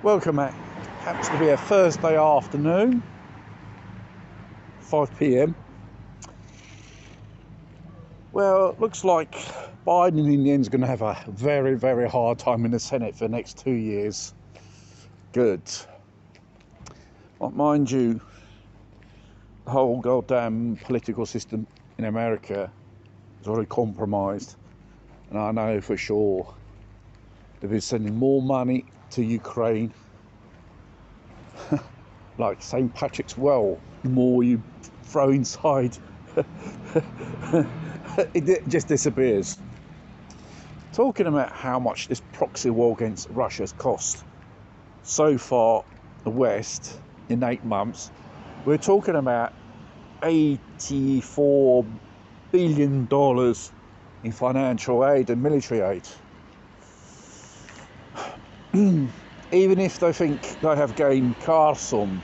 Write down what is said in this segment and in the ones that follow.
Welcome, mate. Happens to be a Thursday afternoon, 5 p.m. Well, it looks like Biden in the end is going to have a very, very hard time in the Senate for the next 2 years. Good. But mind you, the whole goddamn political system in America is already compromised. And I know for sure they've been sending more money to Ukraine. Like St. Patrick's Well, the more you throw inside, it just disappears. Talking about how much this proxy war against Russia has cost so far the West in 8 months, we're talking about $84 billion in financial aid and military aid. Even if they think they have gained Kherson,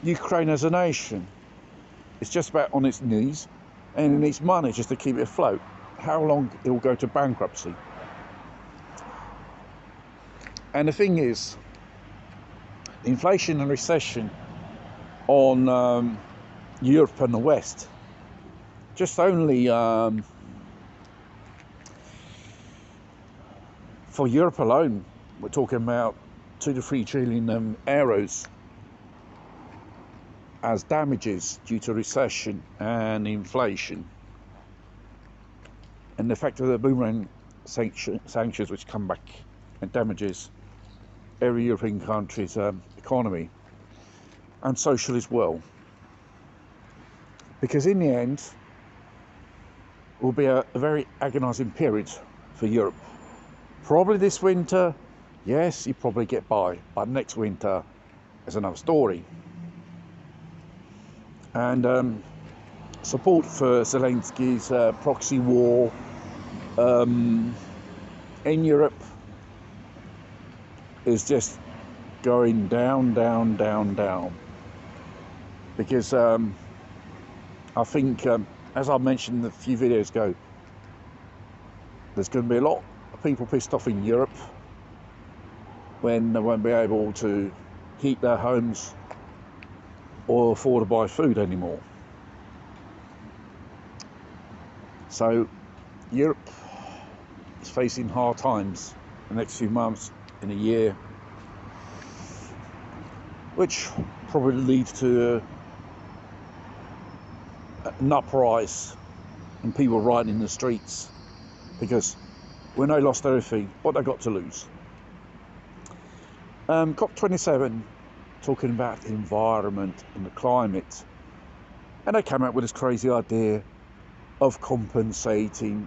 Ukraine as a nation is just about on its knees and it needs money just to keep it afloat. How long it will go to bankruptcy? And the thing is, inflation and recession on Europe and the West, just only for Europe alone, we're talking about 2 to 3 trillion euros as damages due to recession and inflation. And the fact of the boomerang sanctions which come back and damages every European country's economy and social as well. Because in the end, it will be a very agonising period for Europe. Probably this winter, yes, you probably get by, but next winter is another story. And support for Zelensky's proxy war in Europe is just going down, down, down, down. Because I think, as I mentioned a few videos ago, there's going to be a lot of people pissed off in Europe when they won't be able to heat their homes or afford to buy food anymore. So Europe is facing hard times the next few months in a year, which probably leads to an uprise and people riding in the streets, because when they lost everything, what they got to lose? COP27 talking about the environment and the climate, and they came out with this crazy idea of compensating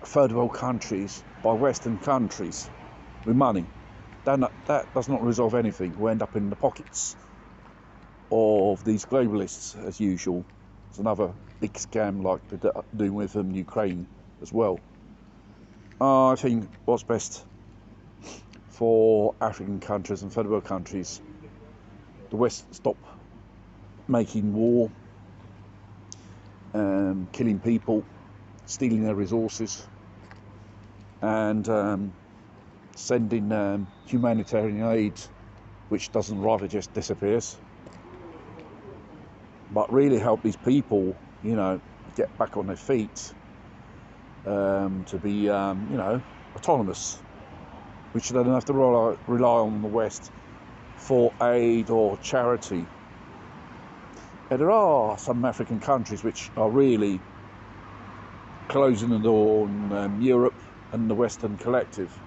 third world countries by Western countries with money. That does not resolve anything. We end up in the pockets of these globalists as usual. It's another big scam like they're doing with Ukraine as well. I think what's best for African countries and third world countries, the West stop making war, killing people, stealing their resources, and sending humanitarian aid, which doesn't rather just disappears, but really help these people, get back on their feet, to be, autonomous, which they don't have to rely on the West for aid or charity. And there are some African countries which are really closing the door on Europe and the Western collective,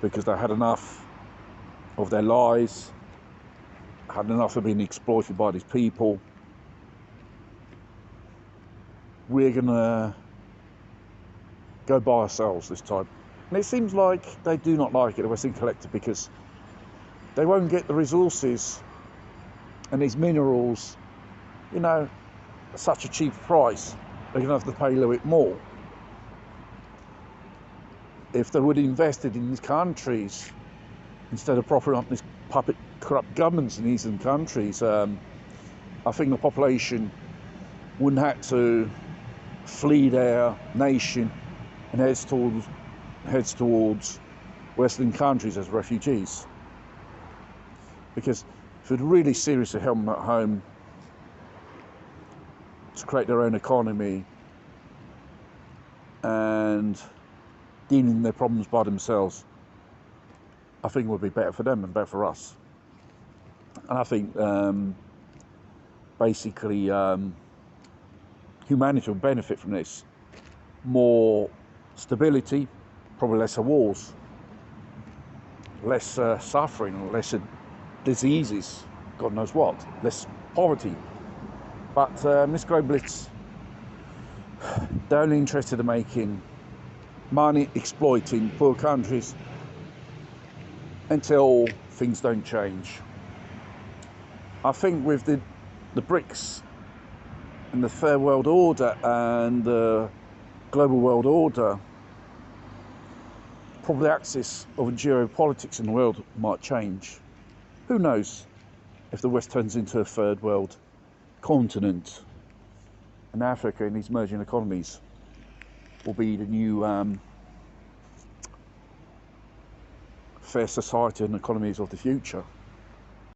because they had enough of their lies, had enough of being exploited by these people. We're gonna go by ourselves this time. And it seems like they do not like it, the Western collective, because they won't get the resources and these minerals, at such a cheap price. They're going to have to pay a little bit more. If they would have invested in these countries, instead of propping up these puppet corrupt governments in these countries, I think the population wouldn't have to flee their nation and heads towards Western countries as refugees. Because if they'd really seriously help them at home to create their own economy and dealing with their problems by themselves, I think it would be better for them and better for us. And I think basically humanity will benefit from this. More stability, probably lesser wars, less suffering, less diseases, God knows what, less poverty. But this globalists, they're only interested in making money, exploiting poor countries until things don't change. I think with the BRICS and the Fair World Order and the Global World Order, probably the axis of geopolitics in the world might change. Who knows if the West turns into a third world continent and Africa and these emerging economies will be the new fair society and economies of the future.